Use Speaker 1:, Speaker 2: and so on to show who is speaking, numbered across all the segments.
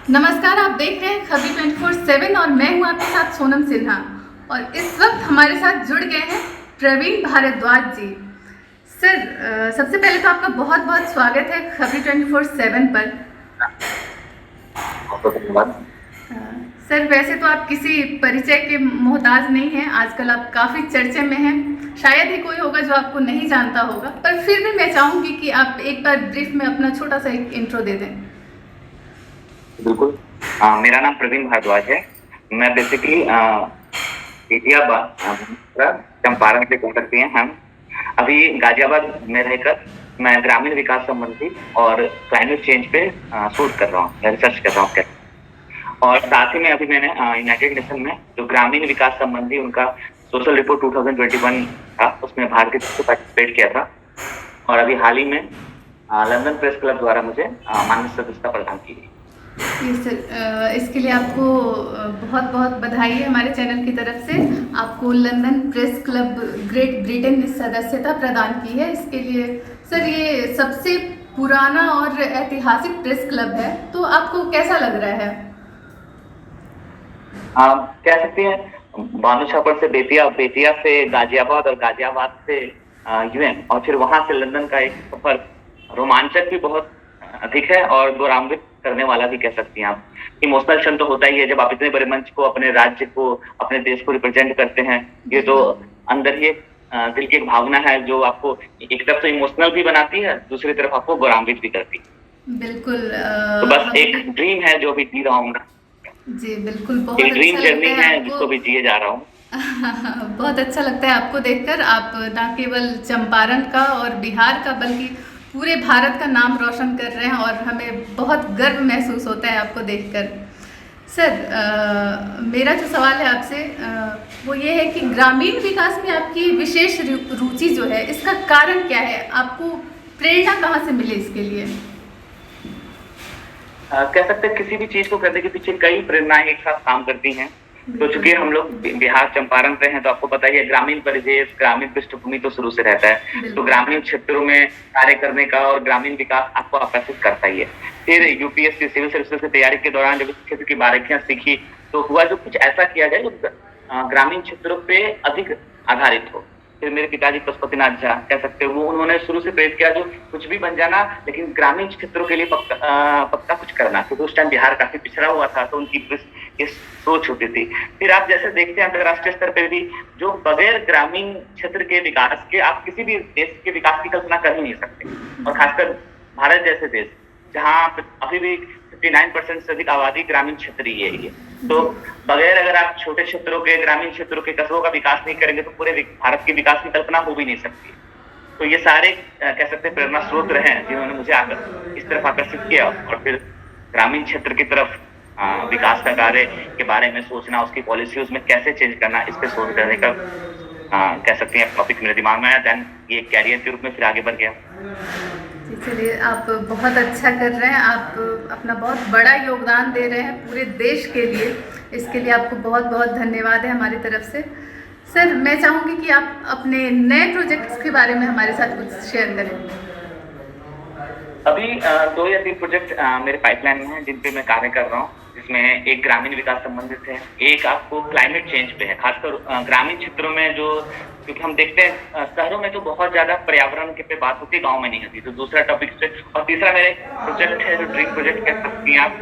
Speaker 1: नमस्कार, आप देख रहे हैं खबरी 24/7 और मैं हूं आपके साथ सोनम सिन्हा। और इस वक्त हमारे साथ जुड़ गए हैं प्रवीण भारद्वाज जी। सर, सबसे पहले तो आपका बहुत बहुत स्वागत है खबरी 24/7 पर। अ, सर, वैसे तो आप किसी परिचय के मोहताज नहीं हैं, आजकल आप काफ़ी चर्चे में हैं। शायद ही कोई होगा जो आपको नहीं जानता होगा, पर फिर भी मैं चाहूँगी कि आप एक बार ब्रीफ में अपना छोटा सा एक इंट्रो दे दें।
Speaker 2: बिल्कुल। मेरा नाम प्रवीण भारद्वाज है। मैं बेसिकली चंपारण से कह सकते हैं हम। अभी गाजियाबाद में रहकर मैं ग्रामीण विकास संबंधी और क्लाइमेट चेंज पे शोध कर रहा हूँ, रिसर्च कर रहा हूँ। और साथ ही में अभी मैंने यूनाइटेड नेशन में जो ग्रामीण विकास संबंधी उनका सोशल रिपोर्ट 2021 था, उसमें भारत के से पार्टिसिपेट किया था। और अभी हाल ही में लंदन प्रेस क्लब द्वारा मुझे माननीय सदस्यता प्रदान की गई।
Speaker 1: जी सर, इसके लिए आपको बहुत बहुत बधाई है हमारे चैनल की तरफ से। आपको London press club great Britain ने सदस्यता प्रदान की है। इसके लिए सर, ये सबसे पुराना और ऐतिहासिक प्रेस क्लब है, तो आपको कैसा लग रहा है?
Speaker 2: कह सकते हैं बानू छापर से बेतिया, बेतिया से गाजियाबाद और गाजियाबाद से यूएन और फिर वहां से लंदन का एक सफर रोमांचक भी बहुत अधिक है और गौरवान्वित करने वाला भी कह सकती हैं आप। इमोशनल क्षण तो होता ही है जब आप इतने बड़े मंच को, अपने राज्य को, अपने देश को रिप्रेजेंट करते हैं। ये तो अंदर ही दिल की एक भावना है जो आपको एक तरफ से इमोशनल भी बनाती है, दूसरी तरफ आपको गौरवान्वित भी करती है।
Speaker 1: बिल्कुल।
Speaker 2: तो बस एक ड्रीम है जो अभी जी रहा हूँ।
Speaker 1: जी बिल्कुल, बहुत
Speaker 2: एक ड्रीम
Speaker 1: अच्छा
Speaker 2: जर्नी
Speaker 1: लगता
Speaker 2: है
Speaker 1: है
Speaker 2: जिसको भी
Speaker 1: आपको।
Speaker 2: जिए जा रहा हूँ।
Speaker 1: बहुत अच्छा लगता है आपको देखकर। आप न केवल चंपारण का और बिहार का बल्कि पूरे भारत का नाम रोशन कर रहे हैं और हमें बहुत गर्व महसूस होता है आपको देखकर। सर, मेरा जो सवाल है आपसे वो ये है कि ग्रामीण विकास में आपकी विशेष रुचि जो है, इसका कारण क्या है? आपको प्रेरणा कहाँ से मिले इसके लिए?
Speaker 2: कह सकते हैं किसी भी चीज को करने के पीछे कई प्रेरणाएं एक साथ काम करती हैं। तो चूंकि हम लोग बिहार चंपारण से हैं तो आपको पता ही है ग्रामीण परिवेश, ग्रामीण पृष्ठभूमि तो शुरू से रहता है। तो ग्रामीण क्षेत्रों में कार्य करने का और ग्रामीण विकास आपको आकर्षित करता ही है। फिर यूपीएससी सिविल सर्विसेज की तैयारी के दौरान जब इस क्षेत्र की बारीकियां सीखी तो हुआ जो कुछ ऐसा किया जाए जो ग्रामीण क्षेत्रों पे अधिक आधारित हो। फिर मेरे पिताजी पशुपतिनाथ झा कह सकते हो, उन्होंने शुरू से प्रेरित किया जो कुछ भी बन जाना लेकिन ग्रामीण क्षेत्रों के लिए पक्का कुछ करना, क्योंकि उस टाइम बिहार काफी पिछड़ा हुआ था तो उनकी ये सोच होती थी। फिर आप जैसे देखते हैं अंतरराष्ट्रीय स्तर पर भी जो बगैर ग्रामीण क्षेत्र के विकास के आप किसी भी देश के विकास की कल्पना कर ही नहीं सकते। और खासकर भारत जैसे देश जहाँ अभी भी 59% से अधिक आबादी ग्रामीण क्षेत्र ही है। तो बगैर अगर आप छोटे क्षेत्रों के, ग्रामीण क्षेत्रों के, कस्बों का विकास नहीं करेंगे तो पूरे भारत के विकास की कल्पना हो भी नहीं सकती। तो ये सारे कह सकते हैं प्रेरणा स्रोत रहे हैं जिन्होंने मुझे इस तरफ आकर्षित किया। और फिर ग्रामीण क्षेत्र की तरफ विकास का कार्य के बारे में सोचना, उसकी पॉलिसी उसमें कैसे चेंज करना, इस पे शोध करने का कह सकते हैं टॉपिक मेरे दिमाग में आया। देन ये कैरियर के रूप में फिर आगे बढ़ गया।
Speaker 1: चलिए, आप बहुत अच्छा कर रहे हैं। आप अपना बहुत बड़ा योगदान दे रहे हैं पूरे देश के लिए। इसके लिए आपको बहुत बहुत धन्यवाद है हमारी तरफ से। सर, मैं चाहूँगी कि आप अपने नए प्रोजेक्ट्स के बारे में हमारे साथ कुछ शेयर करें।
Speaker 2: अभी 2 या 3 प्रोजेक्ट मेरे पाइपलाइन में हैं जिन पे मैं कार्य कर रहा हूँ, जिसमें एक ग्रामीण विकास संबंधित है, एक आपको क्लाइमेट चेंज पे है, खासकर ग्रामीण क्षेत्रों में जो, क्योंकि हम देखते हैं शहरों में तो बहुत ज्यादा पर्यावरण के पे बात होती है, गाँव में नहीं होती। तो दूसरा टॉपिक से, और तीसरा मेरा एक प्रोजेक्ट है जो ड्रीम प्रोजेक्ट कह सकती हैं आप,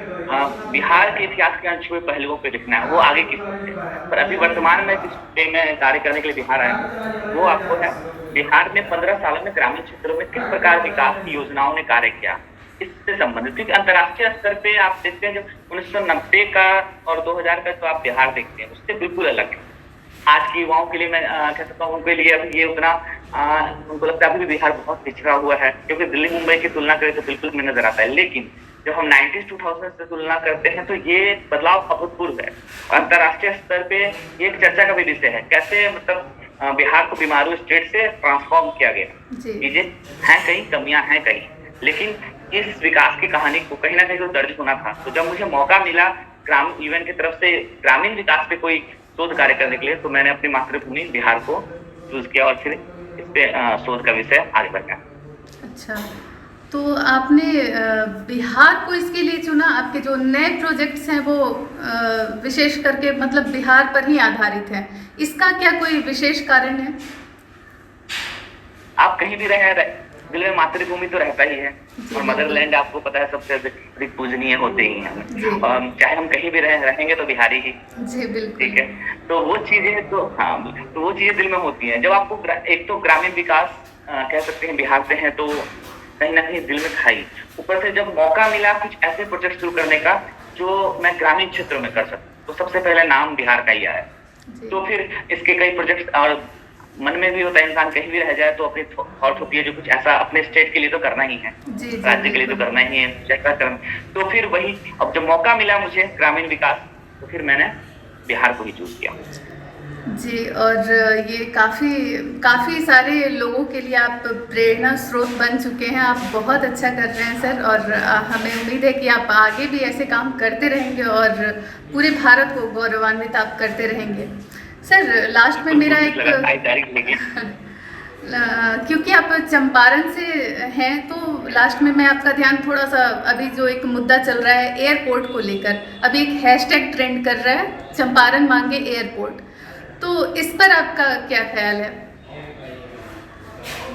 Speaker 2: बिहार के इतिहास के अनछुए पहलुओं पे लिखना है, वो आगे की सोच है। पर अभी वर्तमान में जिस पे मैं कार्य करने के लिए बिहार आया हूँ वो आपको है बिहार में 15 सालों में ग्रामीण क्षेत्रों में किस प्रकार विकास की योजनाओं ने कार्य किया, इससे संबंधित। क्योंकि अंतर्राष्ट्रीय स्तर पे आप देखते हैं जब 1990 का और 2000 का तो आप बिहार देखते हैं, उससे बिल्कुल अलग है। आज के युवाओं के लिए मैं कह सकता हूँ उनके लिए अभी ये उतना उनको लगता है अभी भी बिहार बहुत पिछड़ा हुआ है, क्योंकि दिल्ली मुंबई की तुलना करें तो बिल्कुल में नजर आता है। लेकिन जब हम 90s 2000 से तुलना करते हैं तो ये बदलाव अभूतपूर्व है। अंतर्राष्ट्रीय स्तर पे ये एक चर्चा का भी विषय है, कैसे मतलब बिहार को बीमारू स्टेट से ट्रांसफॉर्म किया गया। चीजें हैं कहीं, कमियां हैं कहीं, लेकिन इस विकास की कहानी को कहीं ना कहीं तो दर्ज होना था। तो जब मुझे मौका मिला ग्रामीण यूएन की तरफ से ग्रामीण विकास पे कोई शोध कार्य करने के लिए, तो मैंने अपनी मातृभूमि बिहार को चूज किया और फिर इस पे शोध का विषय आगे बढ़ा।
Speaker 1: अच्छा, तो आपने बिहार को इसके लिए चुना, आपके जो नए प्रोजेक्ट्स हैं वो विशेष करके मतलब बिहार पर ही आधारित हैं, इसका क्या कोई विशेष कारण है?
Speaker 2: आप कहीं भी रहे, दिल में मातृभूमि तो रहता ही है, और मदरलैंड आपको पता है सबसे अधिक पूजनीय होते ही हैं। चाहे हम कहीं भी रहेंगे तो बिहारी ही।
Speaker 1: जी बिल्कुल।
Speaker 2: ठीक है, तो वो चीजें तो हाँ, तो वो चीजें दिल में होती हैं। जब आपको एक तो ग्रामीण विकास कह सकते हैं बिहार से हैं, तो कहीं ना कहीं दिल में खाई, ऊपर से जब मौका मिला कुछ ऐसे प्रोजेक्ट शुरू करने का जो मैं ग्रामीण क्षेत्रों में कर सकूं, तो सबसे पहले नाम बिहार का ही आया। तो फिर इसके कई प्रोजेक्ट्स, और मन में भी होता है इंसान कहीं भी रह जाए तो अपनी थॉट होती है जो कुछ ऐसा अपने स्टेट के लिए तो करना ही है, राज्य के लिए तो करना ही है, तो फिर वही अब जब मौका मिला मुझे ग्रामीण विकास, तो फिर मैंने बिहार को ही चूज किया।
Speaker 1: जी, और ये काफ़ी सारे लोगों के लिए आप प्रेरणा स्रोत बन चुके हैं। आप बहुत अच्छा कर रहे हैं सर, और हमें उम्मीद है कि आप आगे भी ऐसे काम करते रहेंगे और पूरे भारत को गौरवान्वित आप करते रहेंगे। सर लास्ट में मेरा एक क्योंकि आप चंपारण से हैं, तो लास्ट में मैं आपका ध्यान थोड़ा सा, अभी जो एक मुद्दा चल रहा है एयरपोर्ट को लेकर, अभी एक हैशटैग ट्रेंड कर रहा है, चंपारण मांगे एयरपोर्ट, तो इस पर आपका क्या ख्याल है?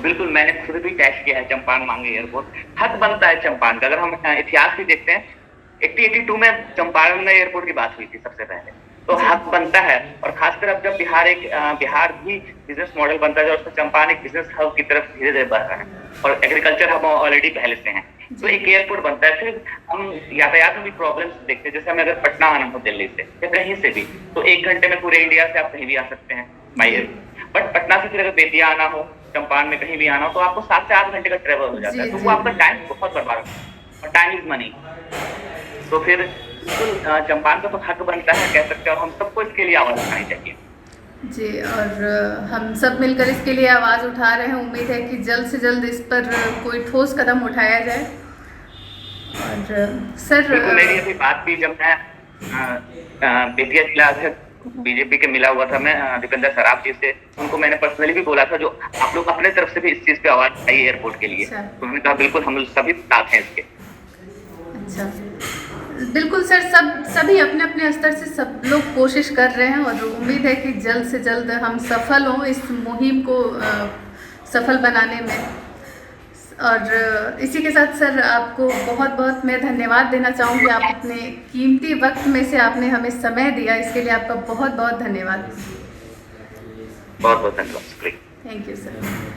Speaker 2: बिल्कुल, मैंने खुद भी टैक्स किया है चंपारण मांगे एयरपोर्ट। हक बनता है चंपारण का। अगर हम इतिहास भी देखते हैं, 1882 में चंपारण में एयरपोर्ट की बात हुई थी सबसे पहले, तो हक बनता है। और खासकर अब जब बिहार भी बिजनेस मॉडल बनता है और उसमें चंपारण एक बिजनेस हब की तरफ धीरे धीरे बढ़ रहा है, और एग्रीकल्चर हब ऑलरेडी पहले से हैं, तो एक एयरपोर्ट बनता है। फिर हम यातायात में भी प्रॉब्लम्स देखते हैं, जैसे हमें अगर पटना आना हो दिल्ली से या कहीं से भी, तो 1 घंटे में पूरे इंडिया से आप कहीं भी आ सकते हैं बाई एयर। बट पटना से फिर अगर बेतिया आना हो, चंपारण में कहीं भी आना हो, तो आपको 7 से 8 घंटे का ट्रेवल हो जाता है, तो वो आपका टाइम बहुत बर्बाद होता है, और टाइम इज मनी। तो फिर चंपारण का तो हक बनता है कह सकते हैं, और हम सबको इसके लिए आवाज उठानी चाहिए।
Speaker 1: जी, और हम सब मिलकर इसके लिए आवाज़ उठा रहे हैं। उम्मीद है कि जल्द से जल्द इस पर कोई ठोस कदम उठाया जाए। और सर
Speaker 2: मेरी अभी बात भी, जब मैं बेतिया जिला अध्यक्ष बीजेपी के मिला हुआ था, मैं दीपेंद्र सराफ जी से, उनको मैंने पर्सनली भी बोला था, जो आप लोग अपने तरफ से भी इस चीज पे आवाज उठाइए एयरपोर्ट के लिए। तो उन्होंने कहा बिल्कुल हम सभी साथ हैं इसके।
Speaker 1: अच्छा, बिल्कुल सर, सभी अपने अपने स्तर से सब लोग कोशिश कर रहे हैं, और उम्मीद है कि जल्द से जल्द हम सफल हों इस मुहिम को सफल बनाने में। और इसी के साथ सर आपको बहुत बहुत मैं धन्यवाद देना चाहूँगी। आप अपने कीमती वक्त में से आपने हमें समय दिया, इसके लिए आपका बहुत बहुत धन्यवाद।
Speaker 2: बहुत बहुत धन्यवाद।
Speaker 1: Thank you sir.